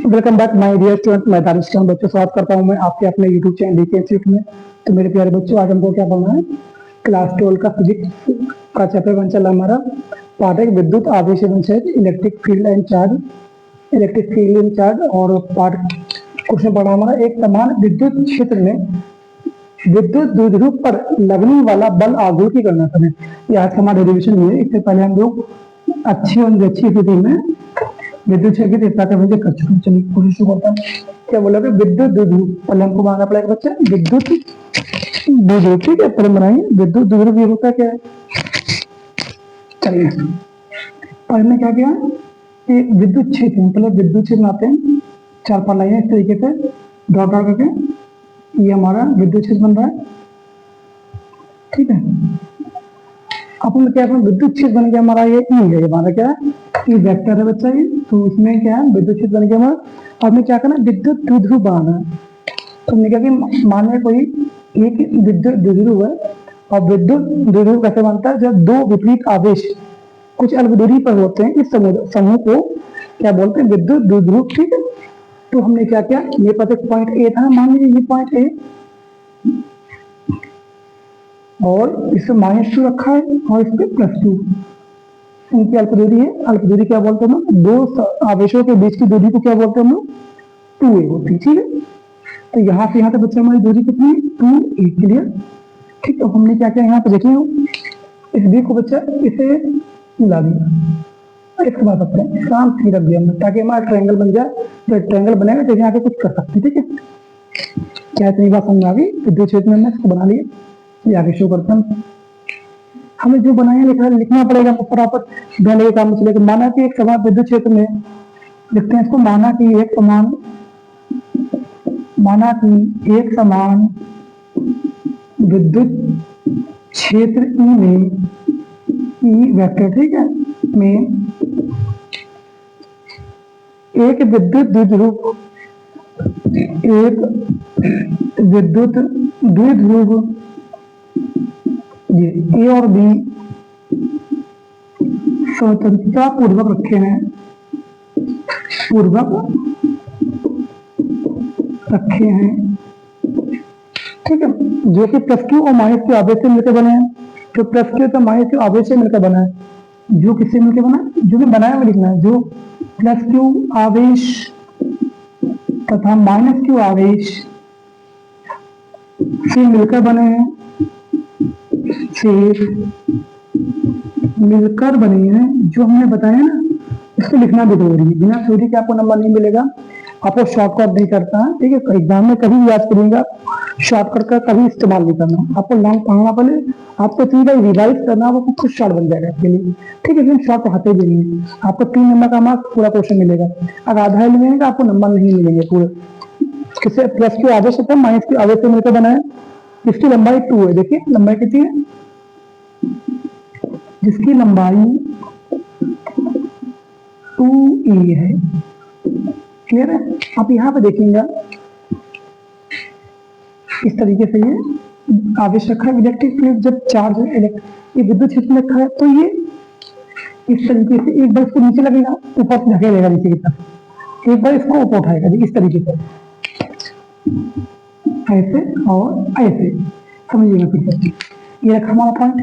Welcome back my dear student. मैं दानिश खान बच्चों स्वागत करता हूं मैं आपके अपने यूट्यूब चैनल डीके इंस्टीट्यूट में। तो मेरे प्यारे बच्चों, आज हमको क्या पढ़ना है? क्लास 12 का फिजिक्स का चैप्टर 1 चल रहा हमारा। पार्ट 1 विद्युत आवेश एवं क्षेत्र, electric field and charge, electric field and charge. और पार्ट क्वेश्चन पढ़ा हमारा, एक समान विद्युत क्षेत्र में विद्युत द्विध्रुव पर लगने वाला बल आघूर्ण की गणना करें। यह आज का हमारा डेरिवेशन है। इससे पहले हम लोग अच्छी और अच्छी स्थिति में विद्युत क्षेत्र की तीव्रता का वजह कर चुके हैं। चलिए कोशिश करता हूँ। क्या बोला कि विद्युत द्विध्रुव पहले हमको बनाना पड़ेगा बच्चा, विद्युत द्विध्रुव। ठीक है, पहले बनाइए विद्युत द्विध्रुव। ये होता क्या है? चलिए पहले क्या किया, एक विद्युत क्षेत्र, पहले विद्युत क्षेत्र बनाते हैं। चार पार लाइए इस तरीके से डॉट डॉट करके। ये हमारा विद्युत क्षेत्र बन रहा है। ठीक है, अपन क्या विद्युत क्षेत्र बन गया हमारा, ये ई है हमारा, क्या ई वेक्टर है बच्चा ये। तो इसमें क्या है, विद्युत क्षेत्र बन गया हमारा। अब हमें क्या करना है, विद्युत द्विध्रुव बनाना है। तो हमने क्या कि मान लिया कोई एक विद्युत द्विध्रुव है, और विद्युत द्विध्रुव कैसे बनता है? जब दो विपरीत आवेश कुछ अल्प दूरी पर होते हैं, इस समूह को क्या बोलते हैं? विद्युत द्विध्रुव। ठीक है, तो हमने क्या किया, ये पता पॉइंट ए था, मान लीजिए ये पॉइंट ए, और इसमें -2 रखा है और इस पे +2। इनकी अल्प दूरी है। अल्प दूरी क्या बोलते हैं हम? दो आवेशों के बीच की दूरी को क्या बोलते हैं हम लोग? 2a होती है। ठीक है, तो यहाँ से यहाँ तक बच्चा हमारी दूरी कितनी है? 2a। क्लियर? ठीक है, तो हमने क्या किया यहाँ पे देखिए, इस b को बच्चा इसे मिला दिया, इसके बाद अपने शांत ही रख दिया हमने, ताकि हमारा ट्रायंगल बन जाए। तो ट्रायंगल बनेगा तो यहाँ पे कुछ कर सकते। ठीक है, क्या इतनी बात समझ आ गई? विद्युत क्षेत्र में हमने इसको बना लिया। ये आगे शो करते हैं। हमें जो बनाया लिखना पड़ेगा फटाफट बनाने के काम में चलेगा। माना कि एक समान विद्युत क्षेत्र में लिखते हैं इसको, माना कि एक समान विद्युत क्षेत्र ई में, ई वेक्टर, ठीक है, में एक विद्युत द्विध्रुव ये ए और बी स्वतंत्रता पूर्वक रखे हैं, ठीक है, जो कि +q और -q आवेश से मिलकर बने हैं। जो +q तो -q आवेश से मिलकर बना है। जो किससे मिलकर बना है? जो भी बनाया हुआ लिखना है। जो +q आवेश तथा -q आवेश से मिलकर बने हैं, जो हमने बताया ना, इसको लिखना भी जरूरी है। बिना थ्योरी के आपको नंबर नहीं मिलेगा। आपको शॉर्टकट नहीं करता है। ठीक है, एग्जाम में कभी याद करिएगा, शॉर्टकट का कभी इस्तेमाल नहीं करना। आपको लॉन्ग पढ़ना, पहले आपको 3 बार रिवाइज करना, वो कुछ शॉर्ट बन जाएगा आपके लिए। ठीक है, लेकिन शॉर्ट पढ़ाते भी नहीं है। आपको 3 नंबर का मार्क्स पूरा क्वेश्चन मिलेगा। अगर आधा मिलेगा आपको नंबर नहीं मिलेंगे पूरे। किससे? +q आवेश होता है, -q आवेश से मिलकर बना है। इसकी लंबाई 2 है। देखिए लंबाई कितनी है? जिसकी लंबाई 2a है। क्लियर है? आप यहाँ पे देखेंगे इस तरीके से ये आवेश रखा है। इलेक्ट्रिक फील्ड जब चार्ज ये विद्युत क्षेत्र में रखा है, तो ये इस तरीके से एक बार इसको नीचे लगेगा, ऊपर से धकेलेगा नीचे की तरफ, एक बार इसको ऊपर उठाएगा इस तरीके से, ऐसे और ऐसे। समझिएगा फिर ये रखा हमारा पॉइंट।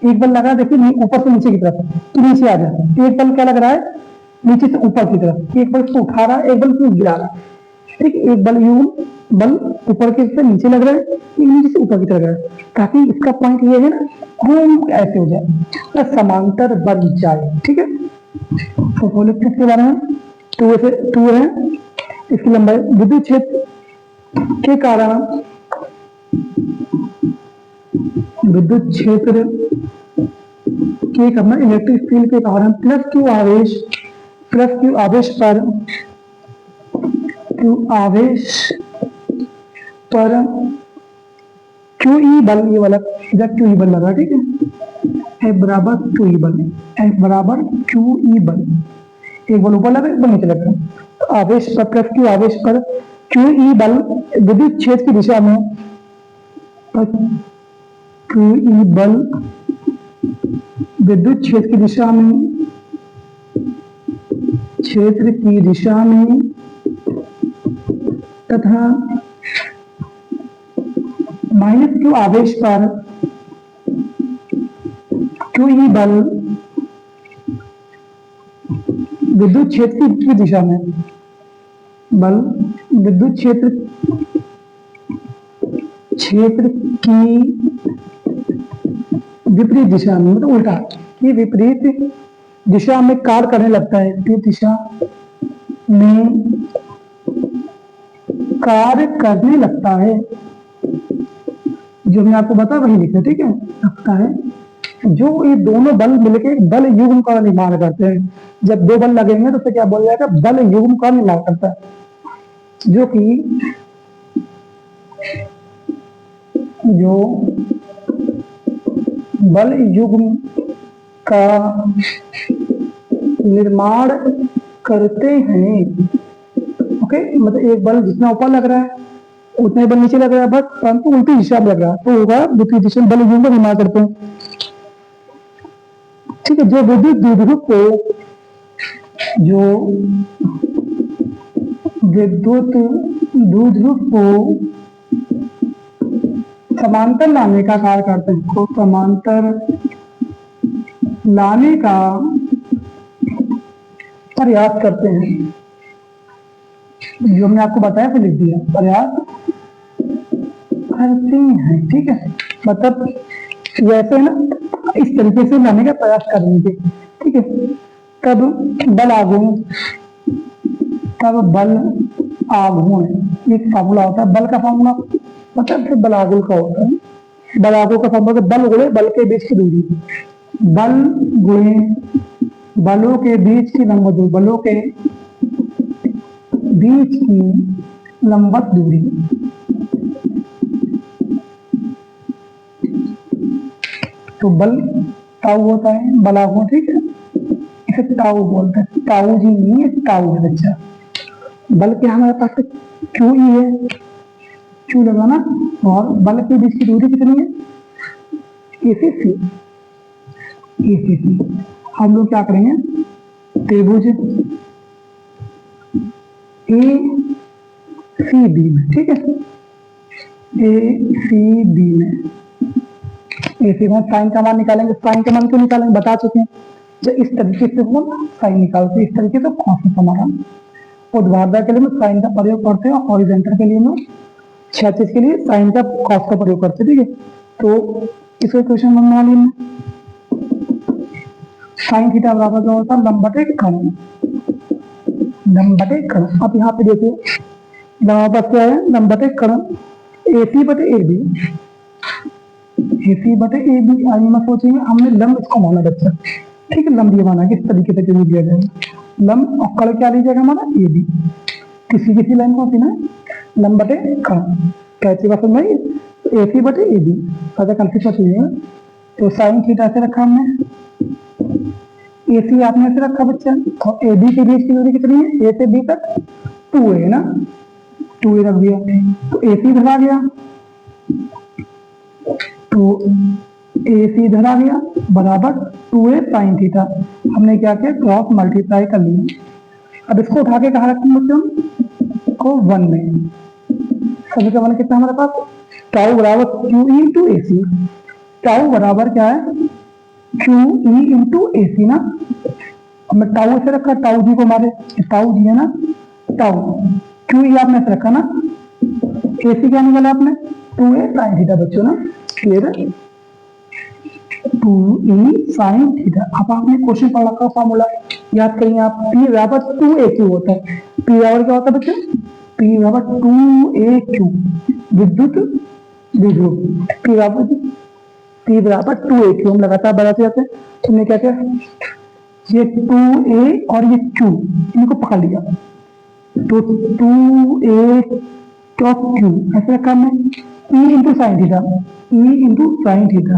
एक बल लगा, देखिए ऊपर से नीचे की तरफ, तो नीचे आ जाता है। एक बल क्या लग रहा है? नीचे से ऊपर की तरफ। एक बल इसको उठा रहा है, एक बल इसको गिरा रहा है। ठीक, एक बल ऊपर की से नीचे लग रहा है, एक नीचे से ऊपर की तरफ लग रहा है, ताकि इसका पॉइंट ये है ना, घूम ऐसे हो जाए, तो समांतर बन जाए। ठीक है, तो बोले किसके बारे में? 2 है। इसकी लंबाई विद्युत क्षेत्र के कारण, विद्युत क्षेत्र के कारण इलेक्ट्रिक फील्ड के कारण +q पर QE बल, ये वाला इधर QE बल लगा। ठीक है, F बराबर QE बल, एक बल ऊपर लगा, एक बल नीचे लगा। तो आवेश पर +q आवेश पर QE बल विद्युत क्षेत्र की दिशा में, QE बल विद्युत क्षेत्र की दिशा में तथा माइनस क्यू आवेश पर क्यू ई बल विद्युत क्षेत्र की दिशा में, बल विद्युत क्षेत्र की विपरीत दिशा में, मतलब उल्टा की विपरीत दिशा में कार्य करने लगता है, विपरीत दिशा में कार्य करने लगता है। जो मैं आपको बता वही लिखा, ठीक है, लगता है। जो ये दोनों बल मिलकर बल युग्म का निर्माण करते हैं। जब दो बल लगेंगे तो क्या बोला जाएगा, बल युग्म का निर्माण करता है, जो बल युग्म का निर्माण करते हैं। ओके, मतलब एक बल जितना ऊपर लग रहा है उतना ही बल नीचे लग रहा है, बस परंतु उल्टी दिशा में लग रहा है, तो होगा विपरीत दिशा में बल युग्म का निर्माण करते हैं। ठीक है, जो विद्युत द्विध्रुव को समांतर लाने का कार्य करते हैं, को समांतर लाने का प्रयास करते हैं। जो हमने आपको बताया फिर लिख दिया, प्रयास करते हैं। ठीक है, मतलब वैसे ना इस तरीके से लाने का प्रयास करेंगे। ठीक है, तब बल आघूर्ण, एक फार्मूला होता है बल का, फार्मूला मतलब फिर बल आघूर्ण का होता है। बल आघूर्ण का फार्मूला बल गुणे बल के बीच की दूरी, बल गुणे बलों के बीच की लंबवत दूरी, बलों के बीच की लंबवत दूरी। तो बल टाउ होता है, बल आघूर्ण। ठीक है, इसे टाउ बोलते हैं, टाउ जी नहीं है, टाउ है बच्चा। बल के हमारे पास क्यू ई है, क्यू लगाना, और बल के बीच की दूरी कितनी है, ए से सी। ए से सी हम लोग क्या करेंगे, त्रिभुज ए सी बी में, ठीक है, ए सी बी में, ए सी में साइन का मान निकालेंगे। साइन का मान क्यों निकालेंगे बता चुके हैं, जब इस तरीके से वो साइन निकालते हैं, इस तरीके से कॉस हमारा ऊर्ध्वाधर के लिए में साइन का प्रयोग करते हैं, और हॉरिजॉन्टल के लिए में क्षैतिज के लिए साइन का कॉस का प्रयोग करते हैं। ठीक है, तो इसको क्वेश्चन बनवा लेना, साइन थीटा बराबर क्या होता है, लंब बटे कर्ण, लंब बटे कर्ण। अब यहाँ पे देखिए हमारे पास क्या है, लंब बटे कर्ण, ए सी बटे ए बी, ए सी बटे ए बी। आगे में सोचेंगे हमने लंब इसको माना बच्चा, ठीक है, लंब ये माना किस तरीके से जो दिया जाएगा, लंब और कर्ण क्या लीजिएगा हमारा ए बी, किसी लाइन को ना लंब बटे कर्ण, कैसे बात समझ ए सी बटे ए बी, ज्यादा कंफ्यूज मत होइएगा। तो साइन थीटा से रखा हमने, ए सी आपने ऐसे रखा बच्चा, और ए बी के बीच की दूरी कितनी है, ए से बी तक 2 है ना, 2 रख दिया, तो ए सी धरा गया, तो ए सी धरा गया बराबर 2a साइन थीटा। हमने क्या किया, क्रॉस मल्टीप्लाई कर लिया। अब इसको उठा के कहा रखेंगे बच्चों को 1 में, समीकरण कितना हमारे पास, टाउ बराबर क्यू ई इंटू ए सी, टाउ बराबर क्या है, क्यू ई इंटू ए सी ना। हमने टाउ से रखा, टाउ जी को हमारे टाउ जी है ना, टाउ क्यू ई आपने से रखा ना, ए सी क्या निकाला आपने 2a साइन थीटा बच्चों ना, क्लियर है, 2e साइन थीटा। अब आपने क्वेश्चन पढ़ रखा फॉर्मूला याद करिए आप, P बराबर 2aq होता है, P बराबर क्या होता है बच्चों, P बराबर 2aq विद्युत द्विध्रुव, P बराबर 2aq हम लगातार बढ़ाते जाते हैं। तुमने क्या किया, ये 2a और ये q इनको पकड़ लिया, तो 2a q ऐसे रखा हमने, E into sine theta, E into sine theta,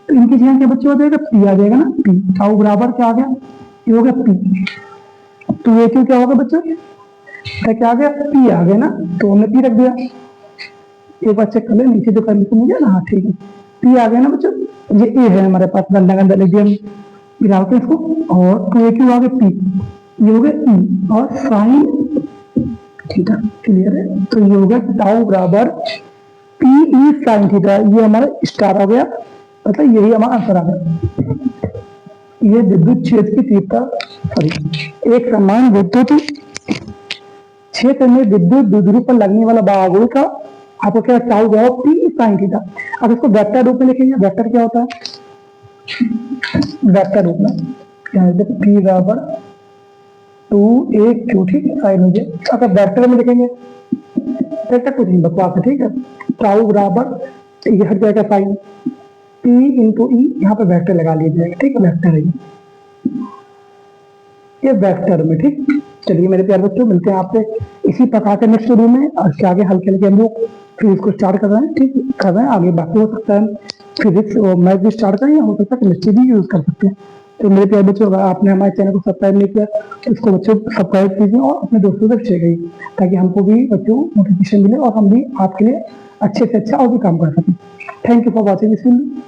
तो इनकी जगह क्या बच्चे हो जाएगा, P आ जाएगा ना, P टाउ बराबर क्या आ गया, ये हो गया P, तो ये क्यों क्या होगा बच्चों, क्या आ गया, P आ गया ना, तो हमने P रख दिया। एक बार चेक कर ले नीचे जो करने को मुझे ना, हाँ ठीक है, P आ गया ना बच्चों, ये A है हमारे पास, गंदा गंदा लिख दिया गिरा के इसको, और 2a क्यों आ गया P, ये हो गया E, और साइन थीटा। क्लियर है? तो ये हो गया टाउ बराबर पी ई साइन थीटा, ये हमारा स्टार हो गया, मतलब यही हमारा आंसर आ गया। ये विद्युत क्षेत्र की तीव्रता, सॉरी, एक समान विद्युत क्षेत्र में विद्युत द्विध्रुव पर लगने वाला बाहुल का आपको क्या टाउ बराबर पी साइन थीटा। अब इसको वेक्टर रूप में लिखेंगे। वेक्टर क्या होता है? वेक्टर रूप में क्या है? देखो पी बराबर 2a क्यू, ठीक है, साइन हो गया। अगर वेक्टर में लिखेंगे, वेक्टर कुछ नहीं बकवास है, ठीक है। टाउ बराबर ये हट जाएगा साइन, पी इंटू ई, यहाँ पे वेक्टर लगा लिया जाएगा, ठीक है, वेक्टर है ये वेक्टर में, ठीक। चलिए मेरे प्यारे बच्चों, मिलते हैं आपसे इसी प्रकार के नेक्स्ट वीडियो में। और इसके आगे हल्के हल्के हम लोग फिर इसको स्टार्ट कर रहे हैं, ठीक कर रहे हैं। आगे बाकी हो सकता है फिजिक्स और मैथ भी स्टार्ट करें, या हो सकता है केमिस्ट्री भी यूज कर सकते हैं। तो मेरे प्यारे बच्चों, अगर आपने हमारे चैनल को सब्सक्राइब नहीं किया तो इसको बच्चों सब्सक्राइब कीजिए और अपने दोस्तों तक शेयर करिए, ताकि हमको भी बच्चों नोटिफिकेशन मिले और हम भी आपके लिए अच्छे से अच्छा और भी काम कर सकें। Thank you for watching this video.